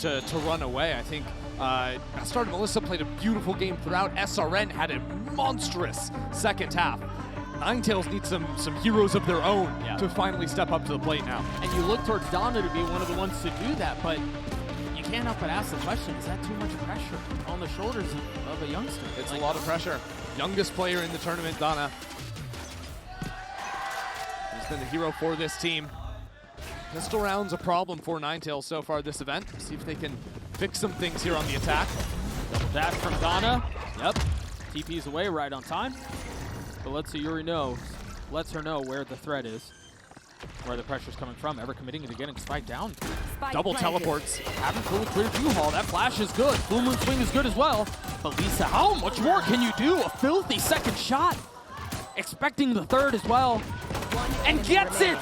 to run away. I think Astar and Melissa played a beautiful game throughout. SRN had a monstrous second half. Ninetailes needs some heroes of their own to finally step up to the plate now. And you look towards Donna to be one of the ones to do that, but you can't help but ask the question, is that too much pressure on the shoulders of a youngster? It's like a lot of pressure. Youngest player in the tournament, Donna. He's been the hero for this team. Pistol round's a problem for Ninetailes so far this event. See if they can fix some things here on the attack. Double dash from Donna. Yep. TP's away right on time. But lets Yuri know, lets her know where the threat is, where the pressure's coming from. Ever committing to getting spiked down. Double teleports. Haven't fully cleared U-Haul. That flash is good. Full Moon Swing is good as well. But Lisa, how much more can you do? A filthy second shot. Expecting the third as well. And gets it!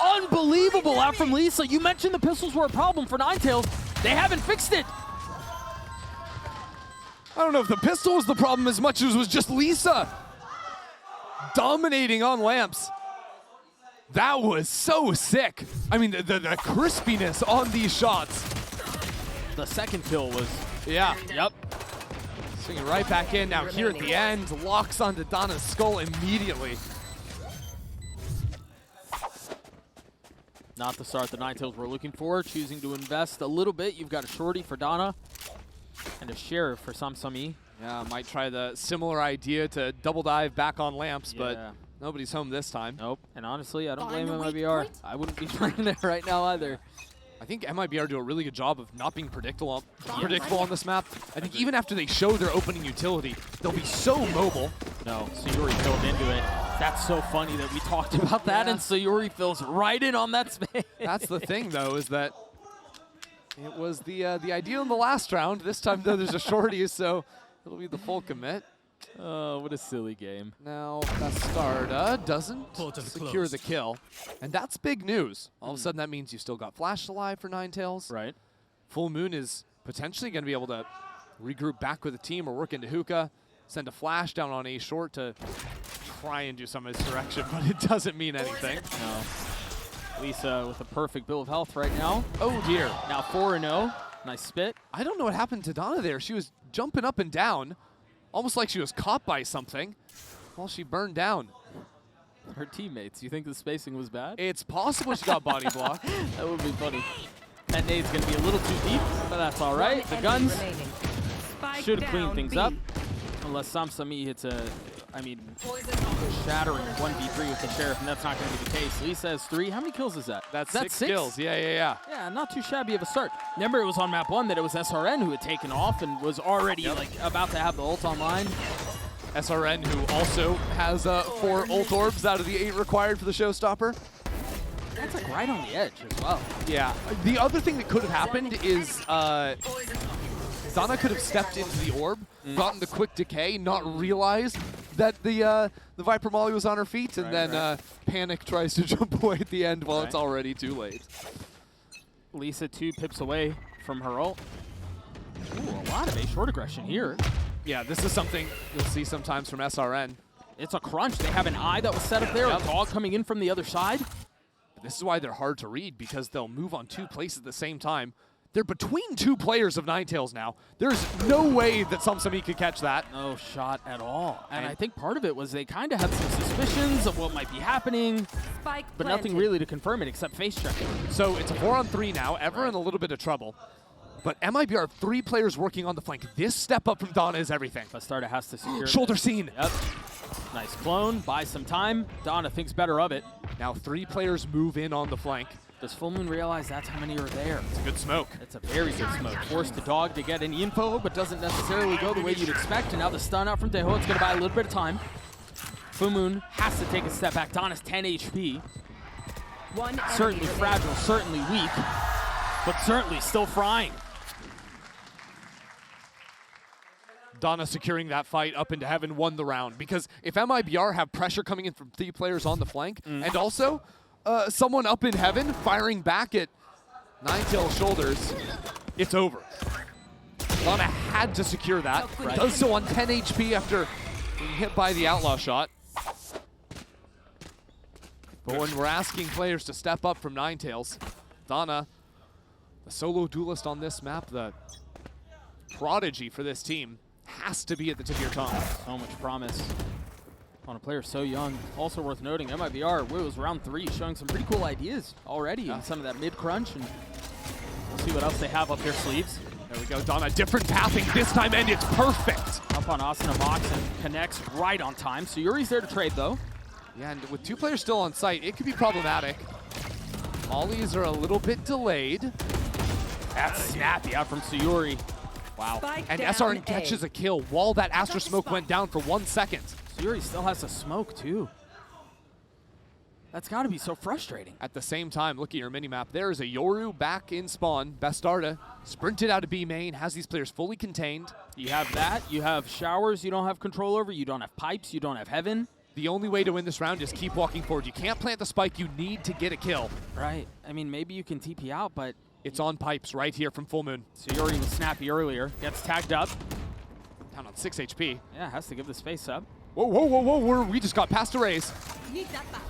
Unbelievable out from Lisa. You mentioned the pistols were a problem for Ninetailes. They haven't fixed it. I don't know if the pistol was the problem as much as it was just Lisa dominating on lamps. That was so sick. I mean, the crispiness on these shots. The second kill was... Yeah. Yep. Swinging right back in. Now here at the end, locks onto Donna's skull immediately. Not the start the Ninetailes were looking for. Choosing to invest a little bit. You've got a shorty for Donna and a sheriff for Samsami. Yeah, might try the similar idea to double dive back on lamps, but nobody's home this time. Nope. And honestly, I don't blame MIBR. I wouldn't be trying there right now either. I think MIBR do a really good job of not being predictable on this map. I think even after they show their opening utility, they'll be so mobile. No, Sayuri filled into it. That's so funny that we talked about that, and Sayuri fills right in on that space. That's the thing, though, is that it was the idea in the last round. This time, though, there's a shorty, so it'll be the full commit. Oh, what a silly game. Now, Bastarda doesn't secure the kill, and that's big news. All of a sudden, that means you still got Flash alive for Ninetailes. Right. Full Moon is potentially going to be able to regroup back with the team or work into hookah, send a Flash down on A short to try and do some misdirection, but it doesn't mean anything. No. Lisa with a perfect bill of health right now. Oh, dear. Now 4-0. Nice spit. I don't know what happened to Donna there. She was jumping up and down, almost like she was caught by something while she burned down. Her teammates, you think the spacing was bad? It's possible she got body blocked. That would be funny. That nade's going to be a little too deep, but that's all right. The guns should clean things up. Unless Samsami hits a, shattering 1v3 with the Sheriff, and that's not going to be the case. Lisa has 3. How many kills is that? That's 6 kills. Yeah. Yeah, not too shabby of a start. Remember, it was on map 1 that it was SRN who had taken off and was already about to have the ult online. SRN, who also has 4 ult orbs out of the 8 required for the showstopper. That's like right on the edge as well. Yeah. The other thing that could have happened is Zana could have stepped into the orb, gotten the quick decay, not realized that the Viper Molly was on her feet, and then Panic tries to jump away at the end while it's already too late. Lisa 2 pips away from her ult. Ooh, a lot of A short aggression here. Yeah, this is something you'll see sometimes from SRN. It's a crunch. They have an eye that was set up there, a dog coming in from the other side. But this is why they're hard to read, because they'll move on 2 places at the same time. They're between 2 players of Ninetailes now. There's no way that Samsami could catch that. No shot at all. And I think part of it was they kind of had some suspicions of what might be happening, but nothing really to confirm it except face checking. So it's a 4-on-3 now. Ever in a little bit of trouble. But MIBR have 3 players working on the flank. This step up from Donna is everything. Bastarda has to secure shoulder scene. Yep. Nice clone. Buy some time. Donna thinks better of it. Now 3 players move in on the flank. Does Full Moon realize that's how many are there? It's a good smoke. It's a very good smoke. Forced the dog to get any info, but doesn't necessarily go the way you'd expect. And now the stun out from Teho. It's going to buy a little bit of time. Full Moon has to take a step back. Donna's 10 HP. Certainly fragile, certainly weak, but certainly still frying. Donna securing that fight up into heaven won the round, because if MIBR have pressure coming in from 3 players on the flank, and also someone up in heaven firing back at Ninetailes' shoulders, it's over. Donna had to secure that. Does so on 10 HP after being hit by the outlaw shot. But when we're asking players to step up from Ninetailes, Donna, A solo duelist on this map, the prodigy for this team, has to be at the tip of your tongue. So much promise on a player so young. Also worth noting, MIBR was round 3, showing some pretty cool ideas already in some of that mid-crunch, and we'll see what else they have up their sleeves. There we go, Donna, different pathing this time, and it's perfect. Up on Asuna Mox and connects right on time. So Yuri's there to trade, though. Yeah, and with 2 players still on site, it could be problematic. Mollies are a little bit delayed. That's snappy out from Sayuri. Wow. And SRN catches a kill while that Astra Smoke went down for 1 second. Sayuri still has the smoke, too. That's got to be so frustrating. At the same time, look at your minimap. There is a Yoru back in spawn. Bastarda sprinted out of B main, has these players fully contained. You have that. You have showers you don't have control over. You don't have pipes. You don't have heaven. The only way to win this round is keep walking forward. You can't plant the spike. You need to get a kill. Right. I mean, maybe you can TP out, but... It's on pipes right here from Full Moon. Sayuri was snappy earlier. Gets tagged up. Down on 6 HP. Yeah, has to give this face up. Whoa, whoa, whoa, whoa. We just got past a raise.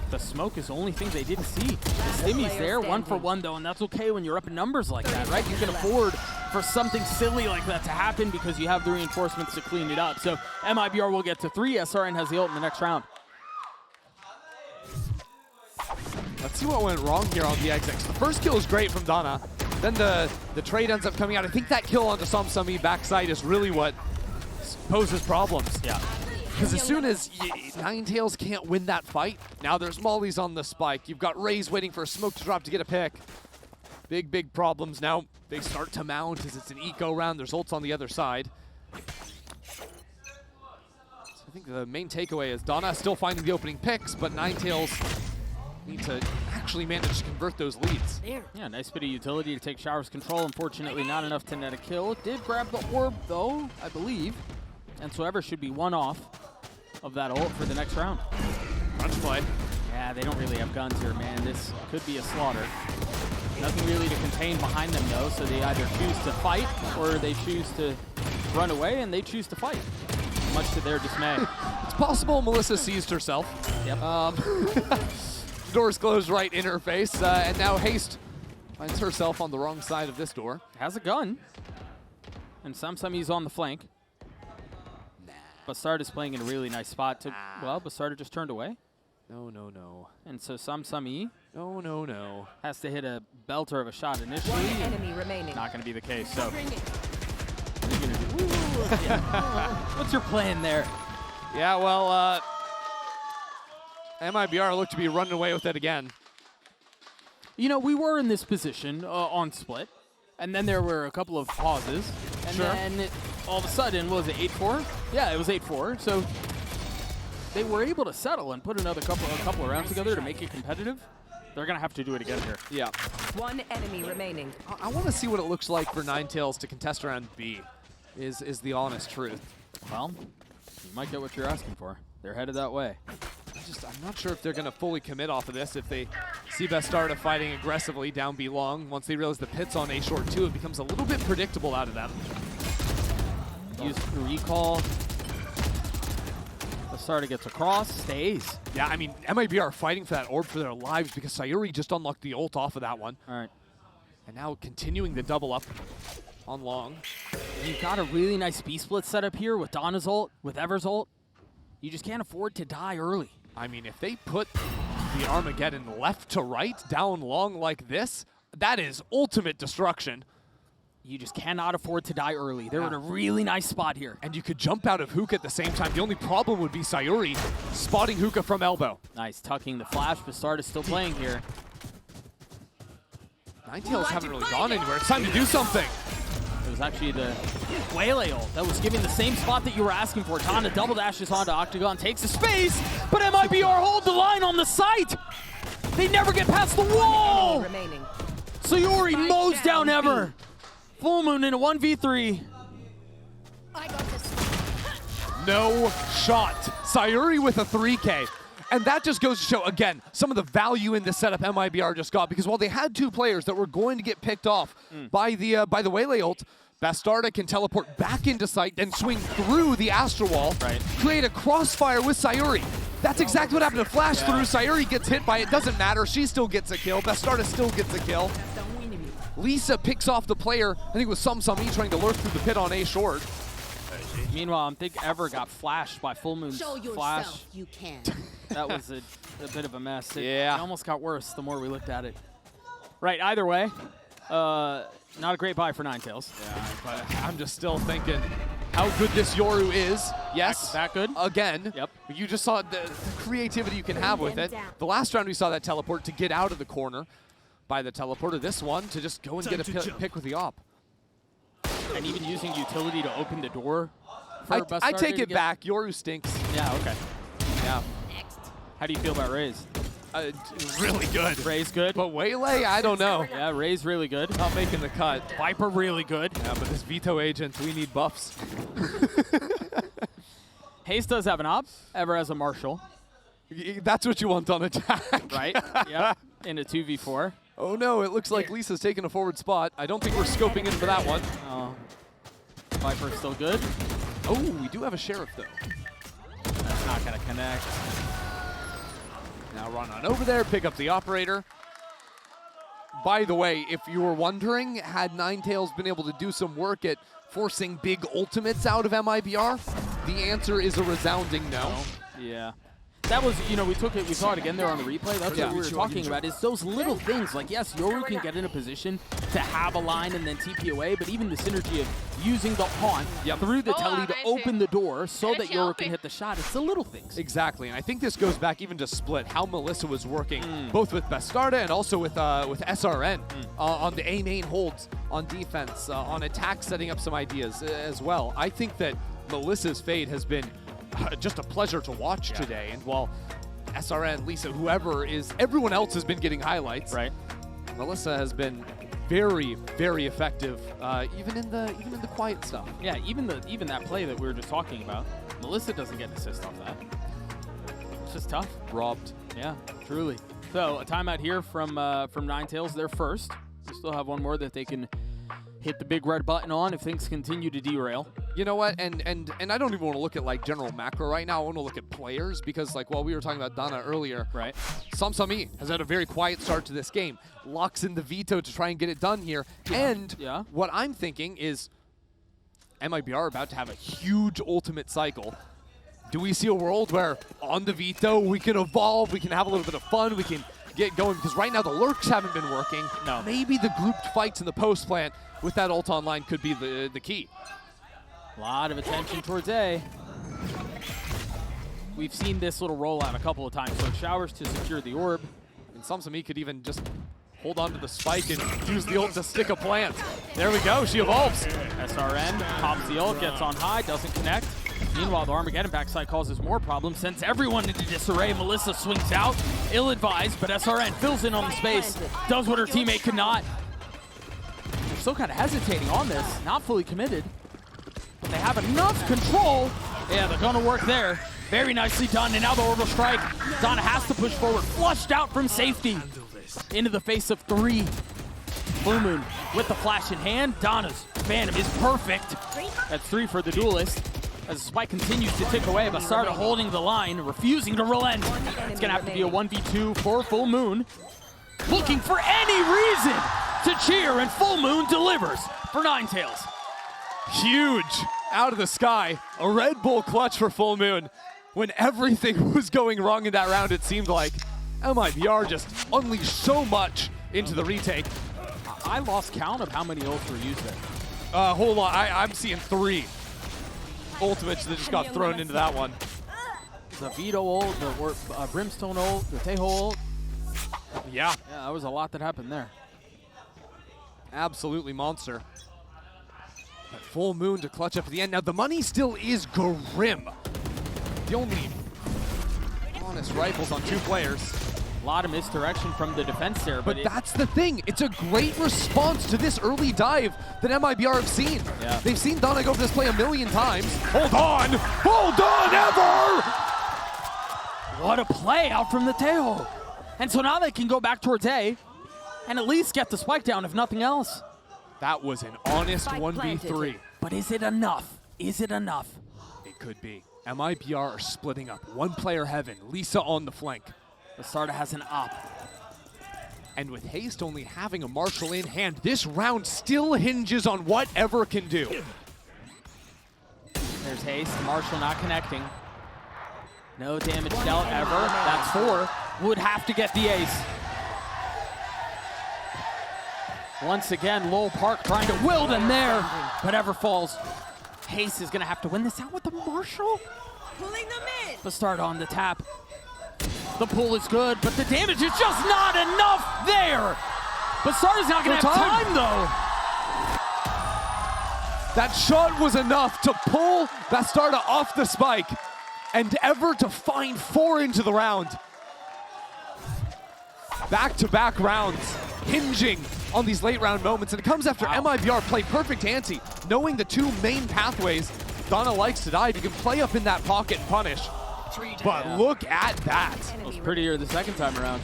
The smoke is the only thing they didn't see. The Stimmy's there, 1 for 1 though, and that's okay when you're up in numbers like that, right? You can afford for something silly like that to happen because you have the reinforcements to clean it up. So MIBR will get to 3. SRN has the ult in the next round. Let's see what went wrong here on the XX. The first kill is great from Donna. Then the trade ends up coming out. I think that kill onto Samsami backside is really what poses problems. Yeah. Because as soon as Ninetailes can't win that fight, now there's mollies on the spike. You've got Rays waiting for a smoke to drop to get a pick. Big, big problems. Now they start to mount as it's an eco round. There's ults on the other side. So I think the main takeaway is Donna still finding the opening picks, but Ninetailes need to actually manage to convert those leads. Yeah, nice bit of utility to take Shower's control. Unfortunately, not enough to net a kill. Did grab the orb, though, I believe. And so Ever should be 1 off of that ult for the next round. Crunch play. Yeah, they don't really have guns here, man. This could be a slaughter. Nothing really to contain behind them, though, so they either choose to fight or they choose to run away, and they choose to fight, much to their dismay. It's possible Melissa seized herself. Yep. Door's closed right in her face, and now Haste finds herself on the wrong side of this door. Has a gun, and Samsami's on the flank. Bastarda's playing in a really nice spot. Well, Bastarda just turned away. No, no, no. And so Samsami No, no, no. has to hit a belter of a shot initially. One enemy remaining. Not going to be the case, so. What are you going to do? Yeah. What's your plan there? Yeah, well, MIBR looked to be running away with it again. You know, we were in this position on split, and then there were a couple of pauses, and then all of a sudden, what was it, 8-4? Yeah, it was 8-4, so they were able to settle and put a couple of rounds together to make it competitive. They're going to have to do it again here. Yeah. One enemy remaining. I want to see what it looks like for Ninetailes to contest around B, is the honest truth. Well, you might get what you're asking for. They're headed that way. I'm not sure if they're going to fully commit off of this. If they see Bastarda fighting aggressively down B long, once they realize the pit's on A short too, it becomes a little bit predictable out of them. Use recall. Bastarda gets across, stays. Yeah, I mean, MIBR are fighting for that orb for their lives because Sayuri just unlocked the ult off of that one. All right. And now continuing the double up on long. You've got a really nice B-split setup here with Donna's ult, with Ever's ult. You just can't afford to die early. I mean, if they put the Armageddon left to right down long like this, that is ultimate destruction. You just cannot afford to die early. They're in a really nice spot here. And you could jump out of hookah at the same time. The only problem would be Sayuri spotting hookah from elbow. Nice, tucking the flash. Bastarda's still playing here. Ninetailes haven't really gone anywhere. It's time to do something. It was actually the Waylay ult that was giving the same spot that you were asking for. Tana double dashes onto Octagon, takes the space, but MIBR hold the line on the site. They never get past the wall. Sayuri mows down Ever. Full Moon in a 1v3. No shot. Sayuri with a 3K. And that just goes to show, again, some of the value in the setup MIBR just got, because while they had 2 players that were going to get picked off by the Waylay ult, Bastarda can teleport back into sight, then swing through the Astro Wall, create a crossfire with Sayuri. That's exactly what happened to Flash through. Sayuri gets hit by it, doesn't matter, she still gets a kill. Bastarda still gets a kill. Lisa picks off the player, I think it was Sum trying to lurk through the pit on A short. Meanwhile, I think Ever got flashed by Full Moon's Show flash. yourself, you can. That was a bit of a mess. It almost got worse the more we looked at it. Right, either way, not a great buy for Ninetailes. Yeah, but I'm just still thinking how good this Yoru is. Yes. That good? Again. Yep. You just saw the creativity you can have with it. The last round we saw that teleport to get out of the corner by the teleporter. This one to just go and get a pick with the op. And even using utility to open the door. For I take it back. Yoru stinks. Yeah, okay. Yeah. How do you feel about Raze? Really good. Raze good? But Waylay, I don't know. Yeah, Raze really good. Not making the cut. Viper really good. Yeah, but this Veto agent, we need buffs. Haste does have an op. Ever has a Marshall. That's what you want on attack. Right? Yep. In a 2v4. Oh no, it looks like Lisa's taking a forward spot. I don't think we're scoping in for that one. Oh. Viper's still good. Oh, we do have a Sheriff though. That's not gonna connect. Now run on over there, pick up the operator. By the way, if you were wondering, had Ninetailes been able to do some work at forcing big ultimates out of MIBR, the answer is a resounding no. Yeah. That was, you know, we saw it again there on the replay. That's what we were talking about, is those little things. Like, yes, Yoru can get in a position to have a line and then TP away, but even the synergy of using the haunt through the telly to open the door so that Yoru can hit the shot, it's the little things. Exactly, and I think this goes back even to Split, how Melissa was working, both with Bastarda and also with SRN on the A main holds, on defense, on attack, setting up some ideas as well. I think that Melissa's fade has been just a pleasure to watch today. And while SRN, Lisa, whoever is, everyone else has been getting highlights. Right. Melissa has been very, very effective, even in the quiet stuff. Yeah, even that play that we were just talking about, Melissa doesn't get an assist off that. It's just tough. Robbed. Yeah, truly. So a timeout here from Ninetailes. They're first. We still have one more that they can hit the big red button on if things continue to derail. You know what? And I don't even want to look at like general macro right now. I want to look at players because like while we were talking about Donna earlier, right? Sum has had a very quiet start to this game. Locks in the veto to try and get it done here. And what I'm thinking is MIBR about to have a huge ultimate cycle. Do we see a world where on the veto we can evolve, we can have a little bit of fun, we can get going? Because right now the lurks haven't been working. No. Maybe the grouped fights in the post plant with that ult online could be the key. A lot of attention towards A. We've seen this little rollout a couple of times. So showers to secure the orb. And Sum could even just hold on to the spike and use the ult to stick a plant. There we go, she evolves. SRN pops the ult, gets on high, doesn't connect. Meanwhile, the Armageddon backside causes more problems. Sends everyone into disarray. Melissa swings out, ill-advised, but SRN fills in on the space. Does what her teammate could not. They're still kind of hesitating on this, not fully committed. But they have enough control. Yeah, they're gonna work there. Very nicely done, and now the orbital strike. Donna has to push forward, flushed out from safety. Into the face of 3. Full Moon with the flash in hand. Donna's Phantom is perfect. That's 3 for the duelist. As the spike continues to tick away, Bastarda holding the line, refusing to relent. It's gonna have to be a 1v2 for Full Moon. Looking for any reason to cheer, and Full Moon delivers for Ninetailes. Huge, out of the sky, a Red Bull clutch for Full Moon. When everything was going wrong in that round, it seemed like MIBR just unleashed so much into the retake. I lost count of how many ults were used there. Hold on, I'm seeing 3 ultimates that just got thrown into that one. The Veto ult, the Brimstone ult, the Teho ult. Yeah. Yeah, that was a lot that happened there. Absolutely monster. But Full Moon to clutch up at the end. Now the money still is grim. The only honest rifles on 2 players. A lot of misdirection from the defense there. But that's the thing. It's a great response to this early dive that MIBR have seen. Yeah. They've seen Donna go over this play a million times. Hold on! Hold on, Ever! What a play out from the Teho. And so now they can go back towards A and at least get the spike down, if nothing else. That was an honest 1v3. But is it enough? Is it enough? It could be. MIBR are splitting up. 1 player heaven. Lisa on the flank. Bastarda has an op. And with Haste only having a Marshall in hand, this round still hinges on what Ever can do. There's Haste, Marshall not connecting. No damage dealt Ever, that's 4. Would have to get the ace. Once again, Lowell Park trying to will them there, but Ever falls. Haste is gonna have to win this out with the Marshall. Pulling them in. The start on the tap. The pull is good, but the damage is just not enough there. But Sarda's not gonna have time though. That shot was enough to pull Bastarda off the spike and Ever to find 4 into the round. Back-to-back rounds, hinging on these late round moments, and it comes after MIBR play perfect ante, knowing the 2 main pathways Donna likes to dive. You can play up in that pocket and punish. But look at that. It was prettier the second time around.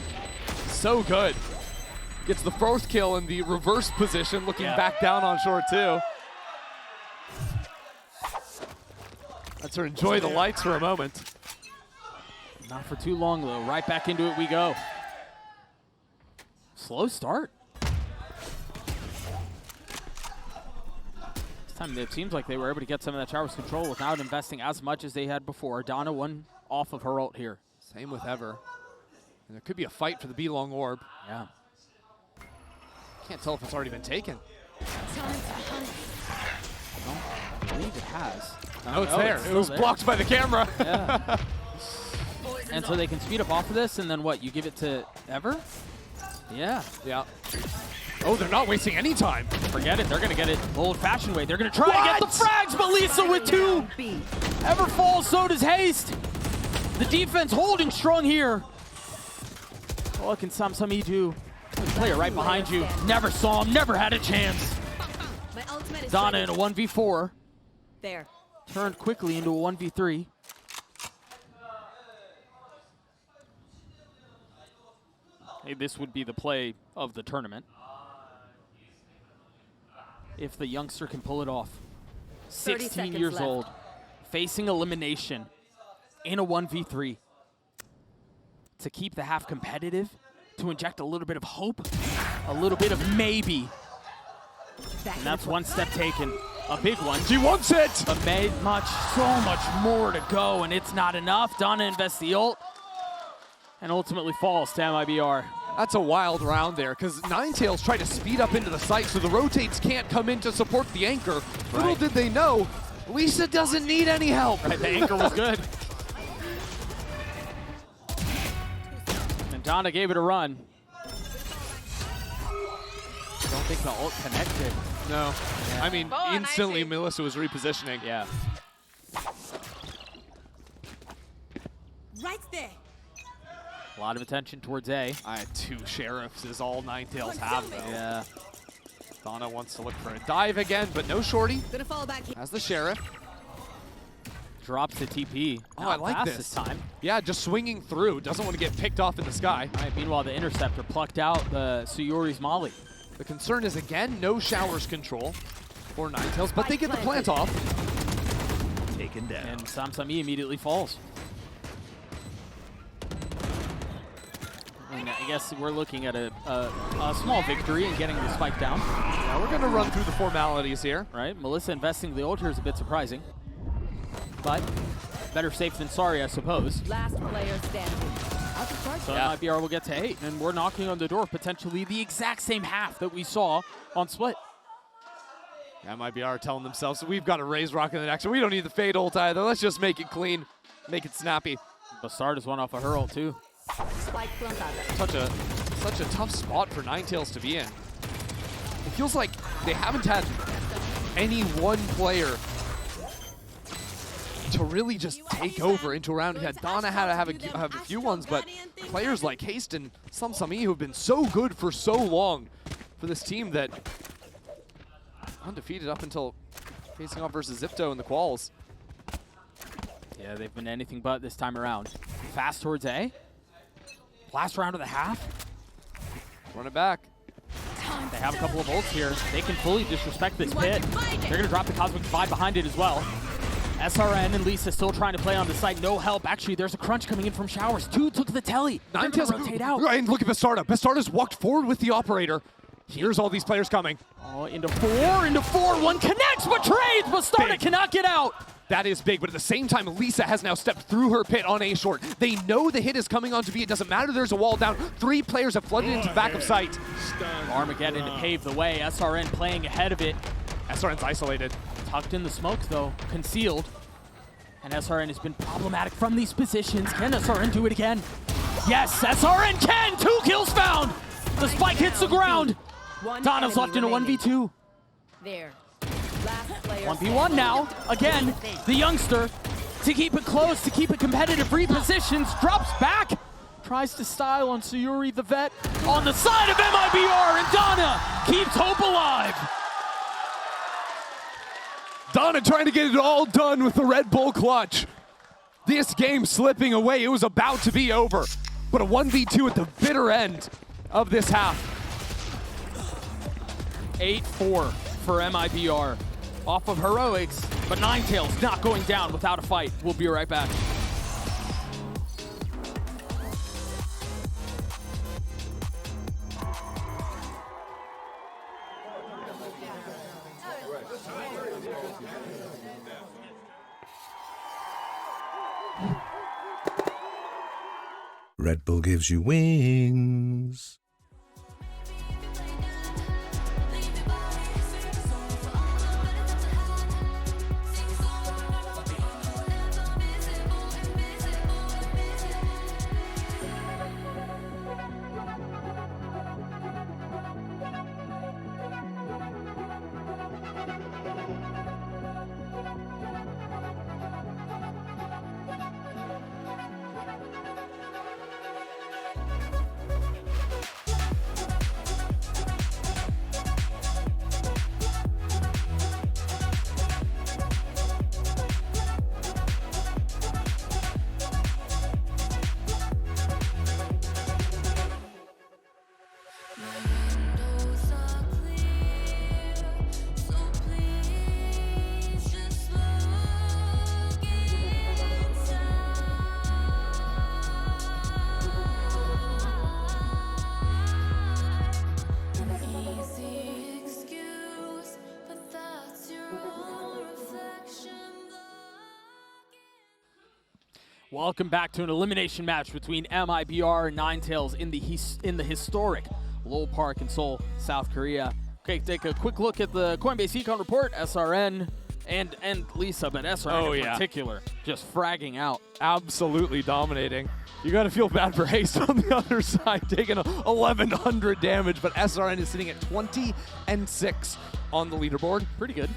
So good. Gets the 4th kill in the reverse position, looking back down on shore 2. Let's her enjoy the lights for a moment. Not for too long though, right back into it we go. Slow start. This time it seems like they were able to get some of that tower's control without investing as much as they had before. Donna one off of her ult here. Same with Ever. And there could be a fight for the B long orb. Yeah. Can't tell if it's already been taken. I believe it has. No, it's there. It was blocked by the camera. Yeah. And so they can speed up off of this, and then what? You give it to Ever? Yeah. Yeah. Oh, they're not wasting any time. Forget it. They're going to get it the old-fashioned way. They're going to try to get the frags, but Lisa with 2. Ever falls, so does Haste. The defense holding strong here. What can Samsami do? Player right behind you. Never saw him, never had a chance. Donna in a 1v4. There. Turned quickly into a 1v3. Hey, this would be the play of the tournament. If the youngster can pull it off. 16 years left. old, facing elimination in a 1v3. To keep the half competitive, to inject a little bit of hope, a little bit of maybe. And that's one step taken. A big one. She wants it! But made so much more to go, and it's not enough. Donna invests the ult, and ultimately falls to MIBR. That's a wild round there, because Ninetailes tried to speed up into the site so the rotates can't come in to support the anchor. Little did they know, Lisa doesn't need any help. Right, the anchor was good. And Donna gave it a run. Don't think the ult connected. No. Yeah. I mean, instantly Melissa was repositioning. Yeah. Right there. A lot of attention towards A. I had 2 sheriffs is all Ninetailes have, though. Yeah. Donna wants to look for a dive again, but no shorty. Gonna fall back here. As the sheriff. Drops the TP. Oh, Not I like fast this. time. Yeah, just swinging through. Doesn't want to get picked off in the sky. All right, meanwhile, the interceptor plucked out the Suyori's Molly. The concern is, again, no showers control for Ninetailes, but they get the plant off. Taken down. And Samsami immediately falls. And I guess we're looking at a small victory and getting the spike down. Yeah, we're going to run through the formalities here. Right, Melissa investing the ult here is a bit surprising. But better safe than sorry, I suppose. Last player standing. So MIBR will get to 8, and we're knocking on the door of potentially the exact same half that we saw on Split. MIBR telling themselves, we've got to raise Rock in the next one. We don't need the Fade ult either. Let's just make it clean, make it snappy. Bastarda's one off of her ult too. Spike plantada. Such a tough spot for Ninetailes to be in. It feels like they haven't had any one player to really just take over into a round. Yeah, Donna had to have a few ones, but players like Haste and Samsami who've been so good for so long for this team that undefeated up until facing off versus Zipto in the quals. Yeah, they've been anything but this time around. Fast towards A. Last round of the half. Run it back. They have a couple of ults here. They can fully disrespect this pit. They're going to drop the Cosmic Divide behind it as well. SRN and Lisa still trying to play on the site. No help. Actually, there's a crunch coming in from Showers. Two took the telly. Ninetailes rotate out. And look at Bastarda. Bastarda's walked forward with the operator. Here's all these players coming. Oh, into four. One connects, but trades. Bastarda Big. cannot get out. That is big, but at the same time, Lisa has now stepped through her pit on A short. They know the hit is coming onto B. It doesn't matter, there's a wall down. 3 players have flooded into the back of sight. Armageddon to pave the way. SRN playing ahead of it. SRN's isolated. Tucked in the smoke, though. Concealed. And SRN has been problematic from these positions. Can SRN do it again? Yes, SRN can! 2 kills found! The spike hits the ground. Donna's left in a 1v2. There. Last player 1v1 now. Again, the youngster to keep it close, to keep it competitive, repositions, drops back, tries to style on Sayuri the vet on the side of MIBR, and Donna keeps hope alive. Donna trying to get it all done with the Red Bull clutch. This game slipping away. It was about to be over. But a 1v2 at the bitter end of this half. 8-4 for MIBR. Off of heroics, but Ninetailes not going down without a fight. We'll be right back. Red Bull gives you wings. Welcome back to an elimination match between MIBR and Ninetailes in the historic Lowell Park in Seoul, South Korea. Okay, take a quick look at the Coinbase Econ report. SRN and Lisa, but SRN in particular, just fragging out. Absolutely dominating. You got to feel bad for Haste on the other side, taking 1,100 damage, but SRN is sitting at 20-6 on the leaderboard. Pretty good.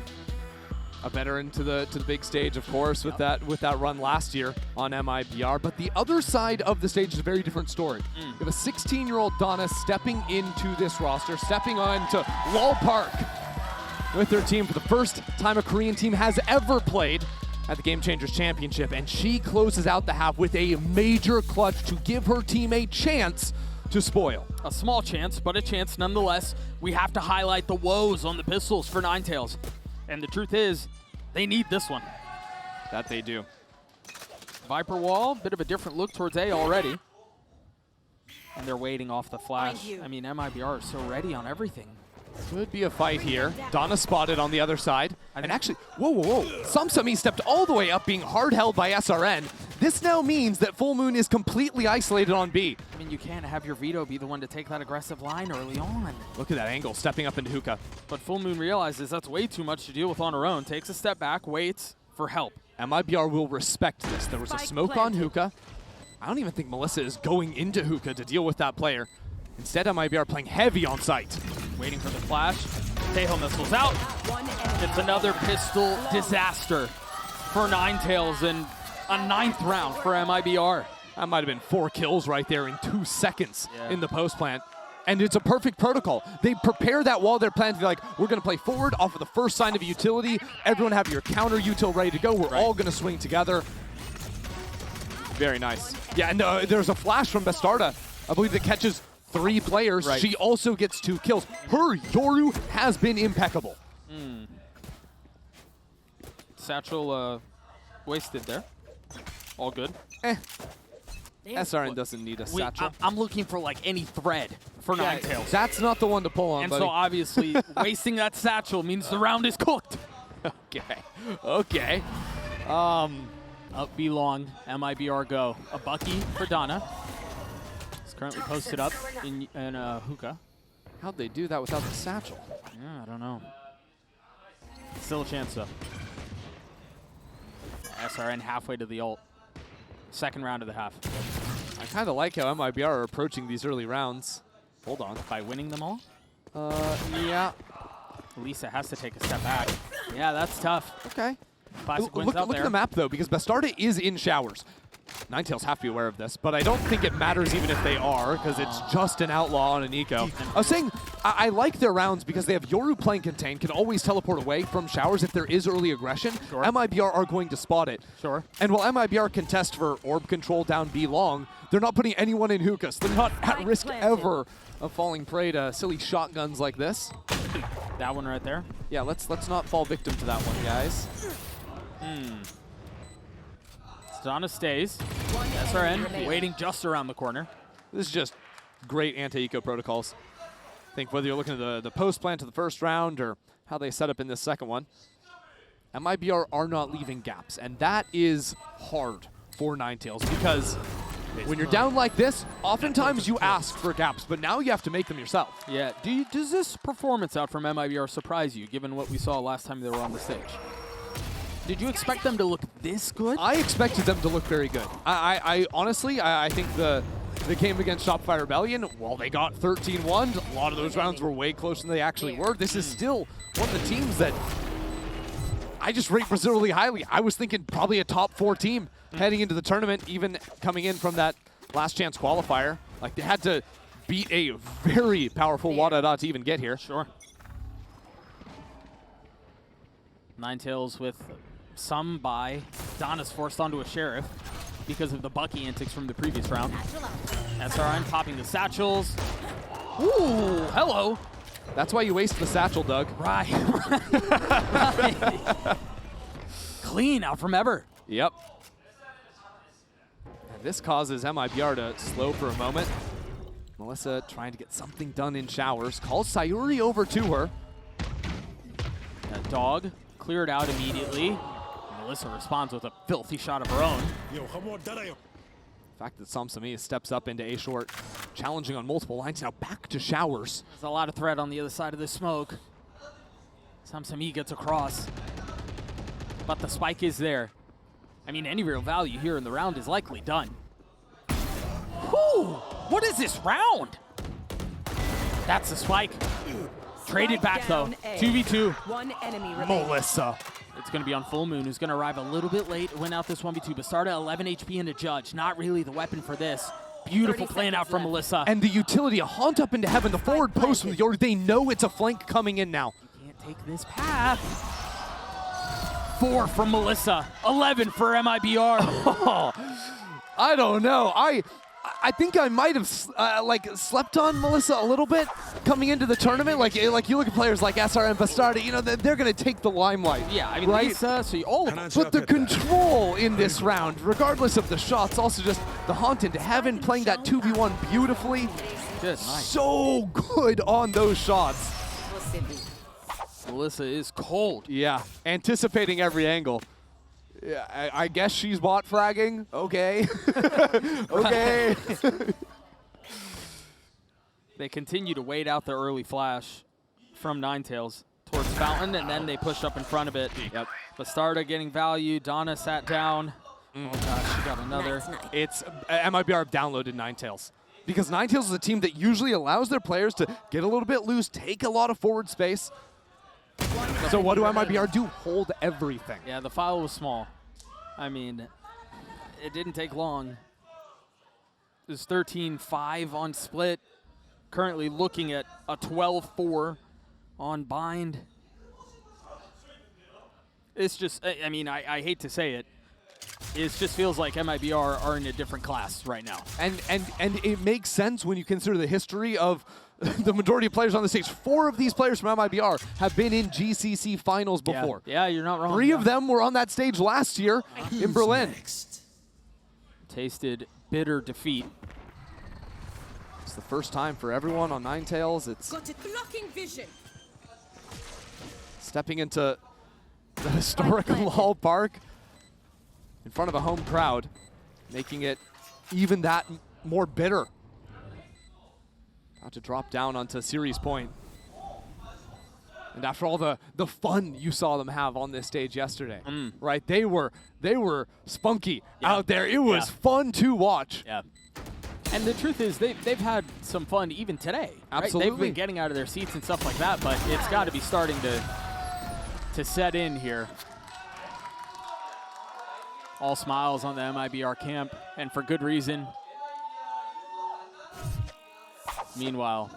A veteran to the big stage, of course, with that run last year on MIBR. But the other side of the stage is a very different story. You have a 16-year-old Donna stepping into this roster, stepping on to Lowell Park with their team for the first time a Korean team has ever played at the Game Changers Championship. And she closes out the half with a major clutch to give her team a chance to spoil. A small chance, but a chance nonetheless. We have to highlight the woes on the pistols for Ninetailes. And the truth is, they need this one. That they do. Viper wall, bit of a different look towards A already. And they're waiting off the flash. I mean, MIBR is so ready on everything. Could be a fight here. Donna spotted on the other side. And actually, whoa. Sumsumi stepped all the way up, being hard held by SRN. This now means that Full Moon is completely isolated on B. I mean, you can't have your Vito be the one to take that aggressive line early on. Look at that angle, stepping up into hookah. But Full Moon realizes that's way too much to deal with on her own, takes a step back, waits for help. MIBR will respect this. There was a smoke on hookah. I don't even think Melissa is going into hookah to deal with that player. Instead, MIBR playing heavy on site. Waiting for the flash. Tail missiles out. It's another pistol disaster for Ninetailes and a 9th round for MIBR. That might have been 4 kills right there in 2 seconds in the post plant. And it's a perfect protocol. They prepare that wall they're planning to be like, we're going to play forward off of the first sign of a utility. Everyone have your counter util ready to go. We're all going to swing together. Very nice. Yeah, and there's a flash from Bastarda, I believe, that catches 3 players. She also gets 2 kills. Her Yoru has been impeccable. Satchel wasted there. All good. SRN doesn't need a satchel. I'm looking for like any thread for Ninetailes. That's not the one to pull on, And buddy. so obviously wasting that satchel means the round is cooked. Okay. Okay. Up B long, MIBR go. A Bucky for Donna. He's currently posted up in hookah. How'd they do that without the satchel? Yeah, I don't know. Still a chance though. SRN halfway to the ult. Second round of the half. I kind of like how MIBR are approaching these early rounds. Hold on. By winning them all? Yeah. Lisa has to take a step back. Yeah, that's tough. Okay. Classic wins Look out at there. the map, though, because Bastarda is in showers. Ninetailes have to be aware of this, but I don't think it matters even if they are, because it's just an outlaw on an eco. I was saying, I like their rounds because they have Yoru playing contain, can always teleport away from showers if there is early aggression. Sure. MIBR are going to spot it. Sure. And while MIBR contest for orb control down B long, they're not putting anyone in hookah, so they're not at risk ever of falling prey to silly shotguns like this. That one right there. Yeah, let's not fall victim to that one, guys. Donna stays. SRN waiting just around the corner. This is just great anti-eco protocols. I think whether you're looking at the post plan to the first round or how they set up in this second one, MIBR are not leaving gaps, and that is hard for Ninetailes because when you're down like this, oftentimes you ask for gaps, but now you have to make them yourself. Yeah. Does this performance out from MIBR surprise you, given what we saw last time they were on the stage? Did you expect them to look this good? I expected them to look very good. I honestly, I think the game against Shopify Rebellion, while they got 13-1, a lot of those rounds were way closer than they actually were. This is still one of the teams that I just rate Brazil really highly. I was thinking probably a top 4 team heading into the tournament, even coming in from that last chance qualifier. Like, they had to beat a very powerful Wada to even get here. Sure. Ninetailes with some buy. Donna's forced onto a Sheriff because of the Bucky antics from the previous round. SRN popping the satchels. Ooh, hello. That's why you waste the satchel, Doug. Right. Right. Clean out from Ever. Yep. And this causes MIBR to slow for a moment. Melissa trying to get something done in showers. Calls Sayuri over to her. That dog cleared out immediately. Melissa responds with a filthy shot of her own. The fact that Samsami steps up into A short, challenging on multiple lines, now back to showers. There's a lot of threat on the other side of this smoke. Samsami gets across, but the spike is there. I mean, any real value here in the round is likely done. Whew! What is this round? That's the spike. Traded back though. 2v2. One enemy remaining. Melissa. It's going to be on Full Moon, who's going to arrive a little bit late, win out this 1v2. Bastarda 11 HP into Judge. Not really the weapon for this. Beautiful plan out from Melissa. And the utility, a haunt up into heaven, the forward post from the Yoru. They know it's a flank coming in now. You can't take this path. 4 from Melissa. 11 for MIBR. Oh, I don't know. I think I might have slept on Melissa a little bit coming into the tournament. Like you look at players like SR and Bastarda, you know, they're going to take the limelight. Yeah, I mean, right? Lisa, so all of them. But the control in this round, regardless of the shots, also just the haunt into heaven, playing that 2v1 beautifully. Good, nice. So good on those shots. Melissa is cold. Yeah, anticipating every angle. Yeah, I guess she's bot fragging. Okay. Okay. They continue to wait out the early flash from Ninetailes towards Fountain, and then they push up in front of it. Yep. Bastarda getting value. Donna sat down. Oh gosh, she got another. It's MIBR have downloaded Ninetailes. Because Ninetailes is a team that usually allows their players to get a little bit loose, take a lot of forward space. So what do MIBR do? Hold everything. Yeah, the file was small. I mean, it didn't take long. It was 13-5 on split. Currently looking at a 12-4 on bind. It's just, I mean, I hate to say it. It just feels like MIBR are in a different class right now. And it makes sense when you consider the history of the majority of players on the stage. 4 of these players from MIBR have been in GCC finals before. Yeah, you're not wrong. 3 of them were on that stage last year in Berlin. Tasted bitter defeat. It's the first time for everyone on Ninetailes. It's Got it. Blocking vision. stepping into the historic Lal Park in front of a home crowd, making it even that more bitter. About to drop down onto series point. And after all the fun you saw them have on this stage yesterday, right? They were spunky out there. It was fun to watch. Yeah. And the truth is, they've had some fun even today. Right? Absolutely. They've been getting out of their seats and stuff like that, but it's got to be starting to set in here. All smiles on the MIBR camp, and for good reason. Meanwhile,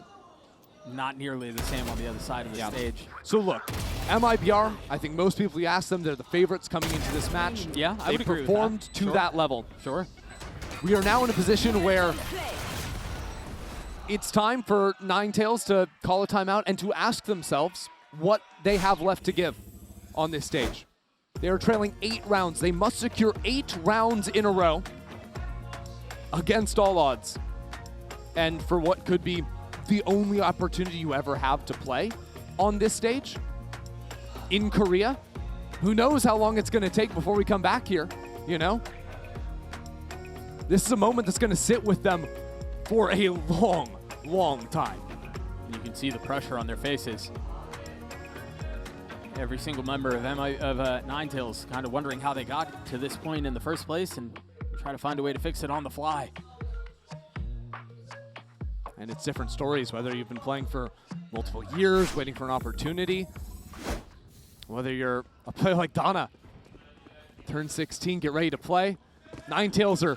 not nearly the same on the other side of the stage. So look, MIBR, I think most people, you ask them, they're the favorites coming into this match. Yeah, I would They agree with performed that. to Sure. that level. Sure. We are now in a position where it's time for Ninetailes to call a timeout and to ask themselves what they have left to give on this stage. They are trailing 8 rounds. They must secure 8 rounds in a row against all odds. And for what could be the only opportunity you ever have to play on this stage in Korea. Who knows how long it's going to take before we come back here, you know? This is a moment that's going to sit with them for a long, long time. You can see the pressure on their faces. Every single member of Ninetailes kind of wondering how they got to this point in the first place and try to find a way to fix it on the fly. And it's different stories, whether you've been playing for multiple years, waiting for an opportunity, whether you're a player like Donna, turn 16, get ready to play. Ninetailes are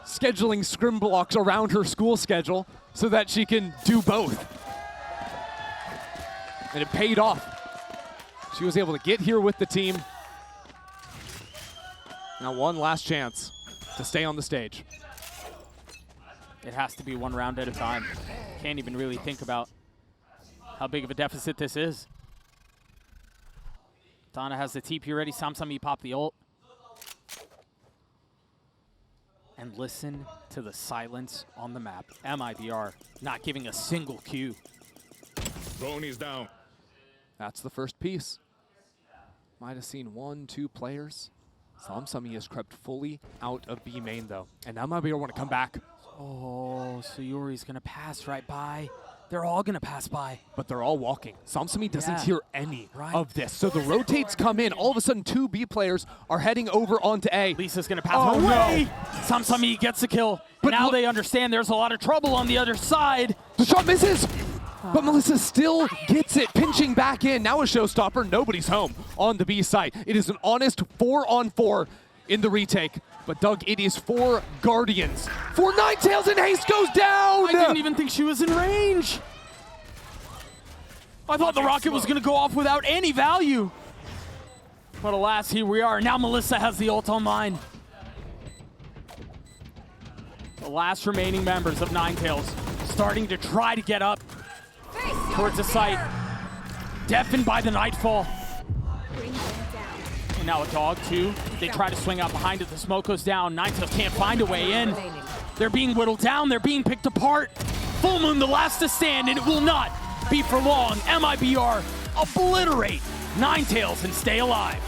scheduling scrim blocks around her school schedule so that she can do both. And it paid off. She was able to get here with the team. Now one last chance to stay on the stage. It has to be one round at a time. Can't even really think about how big of a deficit this is. Donna has the TP ready. Samsami pop the ult. And listen to the silence on the map. MIBR not giving a single cue. Boney's down. That's the first piece. Might have seen 1, 2 players. Samsami has crept fully out of B main though. And now MIBR want to come back. Oh, so Yuri's gonna pass right by. They're all gonna pass by. But they're all walking. Samsami doesn't Yeah. hear any Right. of this. So the rotates come in. All of a sudden, 2 B players are heading over onto A. Lisa's gonna pass Oh, away. no. Samsami gets the kill. But now look- they understand there's a lot of trouble on the other side. The shot misses! But Melissa still gets it, pinching back in. Now a showstopper. Nobody's home on the B side. It is an honest 4-on-4 in the retake. But Doug, it is 4 Guardians. 4 Ninetailes, and Haste goes down! I didn't even think she was in range. I thought the rocket was gonna go off without any value. But alas, here we are. Now Melissa has the ult online. The last remaining members of Ninetailes starting to try to get up towards the site. Deafened by the nightfall. And now a dog too. They try to swing out behind it. The smoke goes down. Ninetailes can't find a way in. They're being whittled down. They're being picked apart. Full Moon the last to stand, and it will not be for long. MIBR obliterate Ninetailes and stay alive.